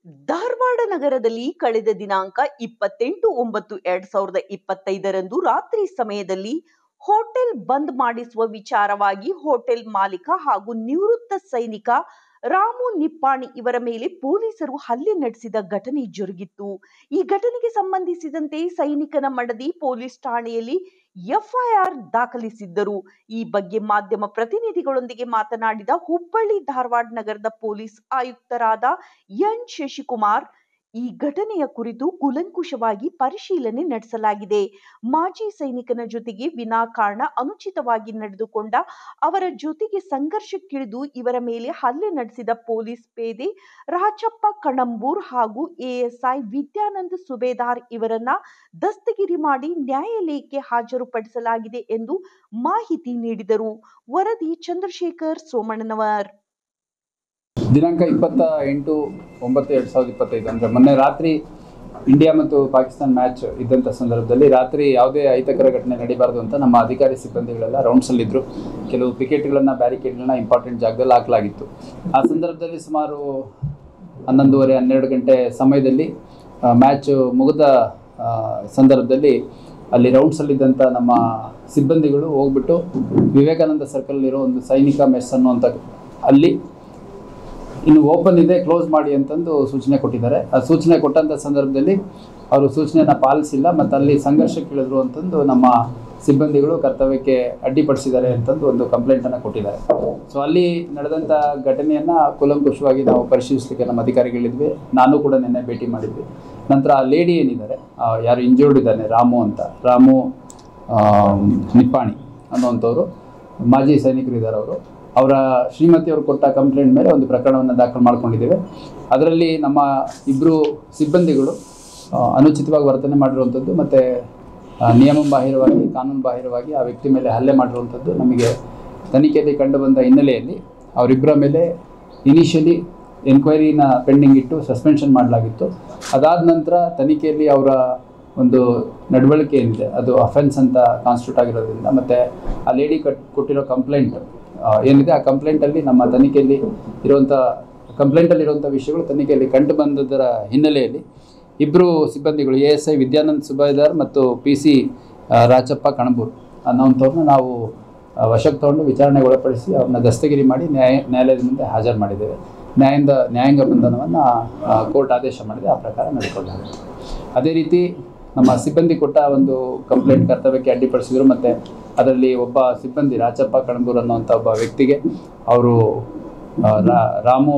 ಧಾರವಾಡ ನಗರದಲ್ಲಿ ಕಳೆದ ದಿನಾಂಕ 28/9/2025ರಂದು ರಾತ್ರಿ ಸಮಯದಲ್ಲಿ ಹೋಟೆಲ್ ಬಂದ್ ಮಾಡಿಸುವ ವಿಚಾರವಾಗಿ ಹೋಟೆಲ್ ಮಾಲೀಕ ಹಾಗೂ ನಿವೃತ್ತ ಸೈನಿಕ ರಾಮು ನಿಪ್ಪಾಣಿ ಇವರ ಮೇಲೆ ಪೊಲೀಸರು ಹಲ್ಲೆ ನಡೆಸಿದ ಘಟನೆ ಜರುಗಿತ್ತು. ಈ ಘಟನೆಗೆ ಸಂಬಂಧಿಸಿದಂತೆ ಸೈನಿಕನ ಮಡದಿ ಪೊಲೀಸ್ ಠಾಣೆಯಲ್ಲಿ ಎಫ್ಐಆರ್ ದಾಖಲಿಸಿದ್ದರು. ಈ ಬಗ್ಗೆ ಮಾಧ್ಯಮ ಪ್ರತಿನಿಧಿಗಳೊಂದಿಗೆ ಮಾತನಾಡಿದ ಹುಬ್ಬಳ್ಳಿ ಧಾರವಾಡ ನಗರದ ಪೊಲೀಸ್ ಆಯುಕ್ತರಾದ ಎನ್ ಶಶಿಕುಮಾರ್, ಈ ಘಟನೆಯ ಕುರಿತು ಕೂಲಂಕುಷವಾಗಿ ಪರಿಶೀಲನೆ ನಡೆಸಲಾಗಿದೆ. ಮಾಜಿ ಸೈನಿಕನ ಜೊತೆಗೆ ವಿನಾಕಾರಣ ಅನುಚಿತವಾಗಿ ನಡೆದುಕೊಂಡ ಅವರ ಜೊತೆಗೆ ಸಂಘರ್ಷಕ್ಕಿಳಿದು ಇವರ ಮೇಲೆ ಹಲ್ಲೆ ನಡೆಸಿದ ಪೊಲೀಸ್ ಪೇದೆ ರಾಚಪ್ಪ ಕಣಂಬೂರ್ ಹಾಗೂ ಎಎಸ್ಐ ವಿದ್ಯಾನಂದ ಸುಬೇದಾರ್ ಇವರನ್ನ ದಸ್ತಗಿರಿ ಮಾಡಿ ನ್ಯಾಯಾಲಯಕ್ಕೆ ಹಾಜರುಪಡಿಸಲಾಗಿದೆ ಎಂದು ಮಾಹಿತಿ ನೀಡಿದರು. ವರದಿ ಚಂದ್ರಶೇಖರ್ ಸೋಮಣ್ಣನವರ್. ದಿನಾಂಕ 28/9/2025 ಅಂದರೆ ಮೊನ್ನೆ ರಾತ್ರಿ ಇಂಡಿಯಾ ಮತ್ತು ಪಾಕಿಸ್ತಾನ ಮ್ಯಾಚ್ ಇದ್ದಂಥ ಸಂದರ್ಭದಲ್ಲಿ ರಾತ್ರಿ ಯಾವುದೇ ಅಹಿತಕರ ಘಟನೆ ನಡೀಬಾರ್ದು ಅಂತ ನಮ್ಮ ಅಧಿಕಾರಿ ಸಿಬ್ಬಂದಿಗಳೆಲ್ಲ ರೌಂಡ್ಸಲ್ಲಿದ್ದರು. ಕೆಲವು ವಿಕೆಟ್ಗಳನ್ನು ಬ್ಯಾರಿಕೇಡ್ಗಳನ್ನ ಇಂಪಾರ್ಟೆಂಟ್ ಜಾಗದಲ್ಲಿ ಹಾಕಲಾಗಿತ್ತು. ಆ ಸಂದರ್ಭದಲ್ಲಿ ಸುಮಾರು 11:30-12 ಗಂಟೆ ಸಮಯದಲ್ಲಿ ಮ್ಯಾಚ್ ಮುಗಿದ ಸಂದರ್ಭದಲ್ಲಿ ಅಲ್ಲಿ ರೌಂಡ್ಸಲ್ಲಿದ್ದಂಥ ನಮ್ಮ ಸಿಬ್ಬಂದಿಗಳು ಹೋಗ್ಬಿಟ್ಟು ವಿವೇಕಾನಂದ ಸರ್ಕಲಲ್ಲಿರೋ ಒಂದು ಸೈನಿಕ ಮೆಸ್ ಅನ್ನುವಂಥ ಅಲ್ಲಿ ಇನ್ನು ಓಪನ್ ಇದೆ, ಕ್ಲೋಸ್ ಮಾಡಿ ಅಂತಂದು ಸೂಚನೆ ಕೊಟ್ಟಿದ್ದಾರೆ. ಆ ಸೂಚನೆ ಕೊಟ್ಟಂಥ ಸಂದರ್ಭದಲ್ಲಿ ಅವರು ಸೂಚನೆಯನ್ನು ಪಾಲಿಸಿಲ್ಲ ಮತ್ತು ಅಲ್ಲಿ ಸಂಘರ್ಷಕ್ಕಿಳಿದ್ರು ಅಂತಂದು ನಮ್ಮ ಸಿಬ್ಬಂದಿಗಳು ಕರ್ತವ್ಯಕ್ಕೆ ಅಡ್ಡಿಪಡಿಸಿದ್ದಾರೆ ಅಂತಂದು ಒಂದು ಕಂಪ್ಲೇಂಟನ್ನು ಕೊಟ್ಟಿದ್ದಾರೆ. ಸೊ ಅಲ್ಲಿ ನಡೆದಂಥ ಘಟನೆಯನ್ನು ಕೂಲಂಕುಷವಾಗಿ ನಾವು ಪರಿಶೀಲಿಸಲಿಕ್ಕೆ ನಮ್ಮ ಅಧಿಕಾರಿಗಳಿದ್ವಿ. ನಾನು ಕೂಡ ನಿನ್ನೆ ಭೇಟಿ ಮಾಡಿದ್ವಿ. ನಂತರ ಆ ಲೇಡಿ ಏನಿದ್ದಾರೆ, ಯಾರು ಇಂಜೂರ್ಡ್ ಇದ್ದಾನೆ ರಾಮು ನಿಪ್ಪಾಣಿ ಅನ್ನುವಂಥವ್ರು ಮಾಜಿ ಸೈನಿಕರು ಇದ್ದಾರೆ. ಅವರ ಶ್ರೀಮತಿಯವರು ಕೊಟ್ಟ ಕಂಪ್ಲೇಂಟ್ ಮೇಲೆ ಒಂದು ಪ್ರಕರಣವನ್ನು ದಾಖಲು ಮಾಡ್ಕೊಂಡಿದ್ದೇವೆ. ಅದರಲ್ಲಿ ನಮ್ಮ ಇಬ್ಬರು ಸಿಬ್ಬಂದಿಗಳು ಅನುಚಿತವಾಗಿ ವರ್ತನೆ ಮಾಡಿರುವಂಥದ್ದು ಮತ್ತು ನಿಯಮ ಬಾಹಿರವಾಗಿ ಕಾನೂನು ಬಾಹಿರವಾಗಿ ಆ ವ್ಯಕ್ತಿ ಮೇಲೆ ಹಲ್ಲೆ ಮಾಡಿರುವಂಥದ್ದು ನಮಗೆ ತನಿಖೆಯಲ್ಲಿ ಕಂಡು ಬಂದ ಹಿನ್ನೆಲೆಯಲ್ಲಿ ಅವರಿಬ್ಬರ ಮೇಲೆ ಇನಿಷಿಯಲಿ ಎನ್ಕ್ವೈರಿನ ಪೆಂಡಿಂಗ್ ಇಟ್ಟು ಸಸ್ಪೆನ್ಷನ್ ಮಾಡಲಾಗಿತ್ತು. ಅದಾದ ನಂತರ ತನಿಖೆಯಲ್ಲಿ ಅವರ ಒಂದು ನಡವಳಿಕೆ ಏನಿದೆ ಅದು ಅಫೆನ್ಸ್ ಅಂತ ಕಾನ್ಸ್ಟಿಟ್ಯೂಟ್ ಆಗಿರೋದ್ರಿಂದ ಮತ್ತು ಆ ಲೇಡಿ ಕೊಟ್ಟಿರೋ ಕಂಪ್ಲೇಂಟ್ ಏನಿದೆ ಆ ಕಂಪ್ಲೇಂಟಲ್ಲಿ ನಮ್ಮ ತನಿಖೆಯಲ್ಲಿ ಇರುವಂಥ ವಿಷಯಗಳು ತನಿಖೆಯಲ್ಲಿ ಕಂಡು ಬಂದದರ ಹಿನ್ನೆಲೆಯಲ್ಲಿ ಇಬ್ಬರು ಸಿಬ್ಬಂದಿಗಳು ಎಎಸ್ಐ ವಿದ್ಯಾನಂದ ಸುಬೇದಾರ್ ಮತ್ತು PC ರಾಚಪ್ಪ ಕಣಂಬೂರ್ ಅನ್ನೋಂಥವ್ರನ್ನ ನಾವು ವಶಕ್ಕೆ ತಗೊಂಡು ವಿಚಾರಣೆಗೆ ಒಳಪಡಿಸಿ ಅವ್ರನ್ನ ದಸ್ತಗಿರಿ ಮಾಡಿ ನ್ಯಾಯಾಲಯದ ಮುಂದೆ ಹಾಜರು ಮಾಡಿದ್ದೇವೆ. ನ್ಯಾಯಾಂಗ ಬಂಧನವನ್ನು ಕೋರ್ಟ್ ಆದೇಶ ಮಾಡಿದೆ. ಆ ಪ್ರಕಾರ ನಡೆದುಕೊಳ್ಳಲಾಗಿದೆ. ಅದೇ ರೀತಿ ನಮ್ಮ ಸಿಬ್ಬಂದಿ ಕೊಟ್ಟ ಒಂದು ಕಂಪ್ಲೇಂಟ್ ಕರ್ತವ್ಯಕ್ಕೆ ಅಡ್ಡಿಪಡಿಸಿದರು ಮತ್ತು ಅದರಲ್ಲಿ ಒಬ್ಬ ಸಿಬ್ಬಂದಿ ರಾಚಪ್ಪ ಕಣಂಬೂರ್ ಅನ್ನುವಂಥ ಒಬ್ಬ ವ್ಯಕ್ತಿಗೆ ಅವರು ರಾಮು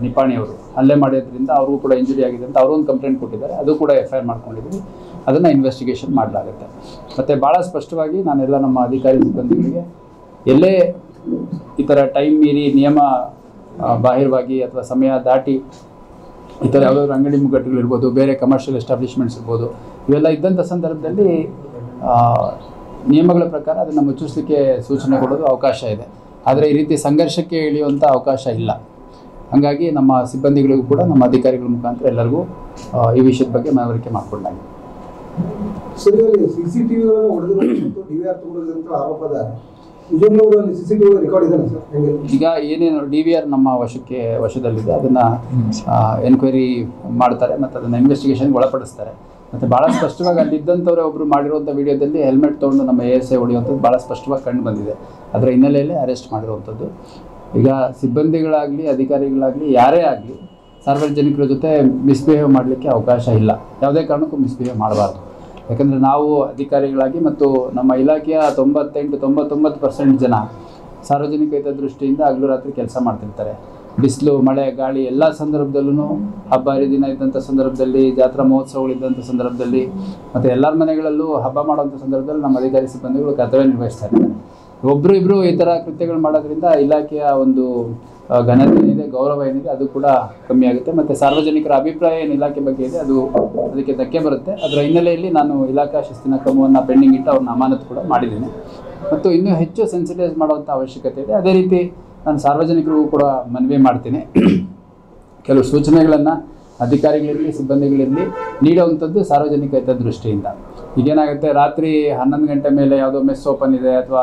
ನಿಪ್ಪಾಣಿ ಅವರು ಹಲ್ಲೆ ಮಾಡಿದ್ರಿಂದ ಅವ್ರಿಗೂ ಕೂಡ ಇಂಜುರಿ ಆಗಿದೆ ಅಂತ ಅವರು ಒಂದು ಕಂಪ್ಲೇಂಟ್ ಕೊಟ್ಟಿದ್ದಾರೆ. ಅದು ಕೂಡ FIR ಮಾಡ್ಕೊಂಡಿದ್ವಿ. ಅದನ್ನು ಇನ್ವೆಸ್ಟಿಗೇಷನ್ ಮಾಡಲಾಗುತ್ತೆ. ಮತ್ತು ಭಾಳ ಸ್ಪಷ್ಟವಾಗಿ ನಾನೆಲ್ಲ ನಮ್ಮ ಅಧಿಕಾರಿ ಸಿಬ್ಬಂದಿಗಳಿಗೆ ಎಲ್ಲೇ ಈ ಥರ ಟೈಮ್ ಮೀರಿ ನಿಯಮ ಬಾಹಿರವಾಗಿ ಅಥವಾ ಸಮಯ ದಾಟಿ ಈ ಥರ ಯಾವುದಾದ್ರು ಅಂಗಡಿ ಮುಗ್ಗಟ್ಟುಗಳಿರ್ಬೋದು, ಬೇರೆ ಕಮರ್ಷಿಯಲ್ ಎಸ್ಟಾಬ್ಲಿಷ್ಮೆಂಟ್ಸ್ ಇರ್ಬೋದು, ಇವೆಲ್ಲ ಇದ್ದಂಥ ಸಂದರ್ಭದಲ್ಲಿ ನಿಯಮಗಳ ಪ್ರಕಾರ ಅದನ್ನು ಮುಚ್ಚಿಸಲಿಕ್ಕೆ ಸೂಚನೆ ಕೊಡೋದು ಅವಕಾಶ ಇದೆ. ಆದರೆ ಈ ರೀತಿ ಸಂಘರ್ಷಕ್ಕೆ ಇಳಿಯುವಂಥ ಅವಕಾಶ ಇಲ್ಲ. ಹಾಗಾಗಿ ನಮ್ಮ ಸಿಬ್ಬಂದಿಗಳಿಗೂ ಕೂಡ ನಮ್ಮ ಅಧಿಕಾರಿಗಳ ಮುಖಾಂತರ ಎಲ್ಲರಿಗೂ ಈ ವಿಷಯದ ಬಗ್ಗೆ ಮನವರಿಕೆ ಮಾಡಿಕೊಂಡಾಗಿದೆ. ಈಗ ಏನೇನು DVR ನಮ್ಮ ವಶದಲ್ಲಿದೆ ಅದನ್ನು ಎನ್ಕ್ವೈರಿ ಮಾಡ್ತಾರೆ ಮತ್ತು ಅದನ್ನು ಇನ್ವೆಸ್ಟಿಗೇಷನ್ಗೆ ಒಳಪಡಿಸ್ತಾರೆ. ಮತ್ತು ಭಾಳ ಸ್ಪಷ್ಟವಾಗಿ ಅಲ್ಲಿದ್ದಂಥವ್ರೆ ಒಬ್ಬರು ಮಾಡಿರುವಂಥ ವಿಡಿಯೋದಲ್ಲಿ ಹೆಲ್ಮೆಟ್ ತೊಗೊಂಡು ನಮ್ಮ ASI ಹೊಡೆಯುವಂಥದ್ದು ಭಾಳ ಸ್ಪಷ್ಟವಾಗಿ ಕಂಡು ಬಂದಿದೆ. ಅದರ ಹಿನ್ನೆಲೆಯಲ್ಲಿ ಅರೆಸ್ಟ್ ಮಾಡಿರುವಂಥದ್ದು. ಈಗ ಸಿಬ್ಬಂದಿಗಳಾಗಲಿ ಅಧಿಕಾರಿಗಳಾಗಲಿ ಯಾರೇ ಆಗಲಿ ಸಾರ್ವಜನಿಕರ ಜೊತೆ ಮಿಸ್ಬಿಹೇವ್ ಮಾಡಲಿಕ್ಕೆ ಅವಕಾಶ ಇಲ್ಲ. ಯಾವುದೇ ಕಾರಣಕ್ಕೂ ಮಿಸ್ಬಿಹೇವ್ ಮಾಡಬಾರ್ದು. ಯಾಕಂದರೆ ನಾವು ಅಧಿಕಾರಿಗಳಾಗಿ ಮತ್ತು ನಮ್ಮ ಇಲಾಖೆಯ 98-99% ಜನ ಸಾರ್ವಜನಿಕ ಹಿತದೃಷ್ಟಿಯಿಂದ ಹಗಲು ರಾತ್ರಿ ಕೆಲಸ ಮಾಡ್ತಿರ್ತಾರೆ. ಬಿಸಿಲು ಮಳೆ ಗಾಳಿ ಎಲ್ಲ ಸಂದರ್ಭದಲ್ಲೂ, ಹಬ್ಬ ಹರಿದಿನ ಇದ್ದಂಥ ಸಂದರ್ಭದಲ್ಲಿ, ಜಾತ್ರಾ ಮಹೋತ್ಸವಗಳಿದ್ದಂಥ ಸಂದರ್ಭದಲ್ಲಿ ಮತ್ತು ಎಲ್ಲರ ಮನೆಗಳಲ್ಲೂ ಹಬ್ಬ ಮಾಡುವಂಥ ಸಂದರ್ಭದಲ್ಲಿ ನಮ್ಮ ಅಧಿಕಾರಿ ಸಿಬ್ಬಂದಿಗಳು ಕರ್ತವ್ಯ ನಿರ್ವಹಿಸ್ತಾ ಇರ್ತಾರೆ. ಒಬ್ಬರು ಇಬ್ಬರು ಈ ಥರ ಕೃತ್ಯಗಳು ಮಾಡೋದ್ರಿಂದ ಇಲಾಖೆಯ ಒಂದು ಘನತೆ ಏನಿದೆ, ಗೌರವ ಏನಿದೆ ಅದು ಕೂಡ ಕಮ್ಮಿ ಆಗುತ್ತೆ. ಮತ್ತು ಸಾರ್ವಜನಿಕರ ಅಭಿಪ್ರಾಯ ಏನು ಇಲಾಖೆ ಬಗ್ಗೆ ಇದೆ ಅದಕ್ಕೆ ಧಕ್ಕೆ ಬರುತ್ತೆ. ಅದರ ಹಿನ್ನೆಲೆಯಲ್ಲಿ ನಾನು ಇಲಾಖಾ ಶಿಸ್ತಿನ ಕ್ರಮವನ್ನು ಪೆಂಡಿಂಗ್ ಇಟ್ಟು ಅವ್ರನ್ನ ಅಮಾನತು ಕೂಡ ಮಾಡಿದ್ದೀನಿ ಮತ್ತು ಇನ್ನೂ ಹೆಚ್ಚು ಸೆನ್ಸಿಟೈಸ್ ಮಾಡುವಂಥ ಅವಶ್ಯಕತೆ ಇದೆ. ಅದೇ ರೀತಿ ನಾನು ಸಾರ್ವಜನಿಕರಿಗೂ ಕೂಡ ಮನವಿ ಮಾಡ್ತೀನಿ, ಕೆಲವು ಸೂಚನೆಗಳನ್ನು ಅಧಿಕಾರಿಗಳಿರಲಿ ಸಿಬ್ಬಂದಿಗಳಿರಲಿ ನೀಡುವಂಥದ್ದು ಸಾರ್ವಜನಿಕ ಹಿತದೃಷ್ಟಿಯಿಂದ. ಈಗೇನಾಗುತ್ತೆ, ರಾತ್ರಿ 11 ಗಂಟೆ ಮೇಲೆ ಯಾವುದೋ ಮೆಸ್ ಓಪನ್ ಇದೆ ಅಥವಾ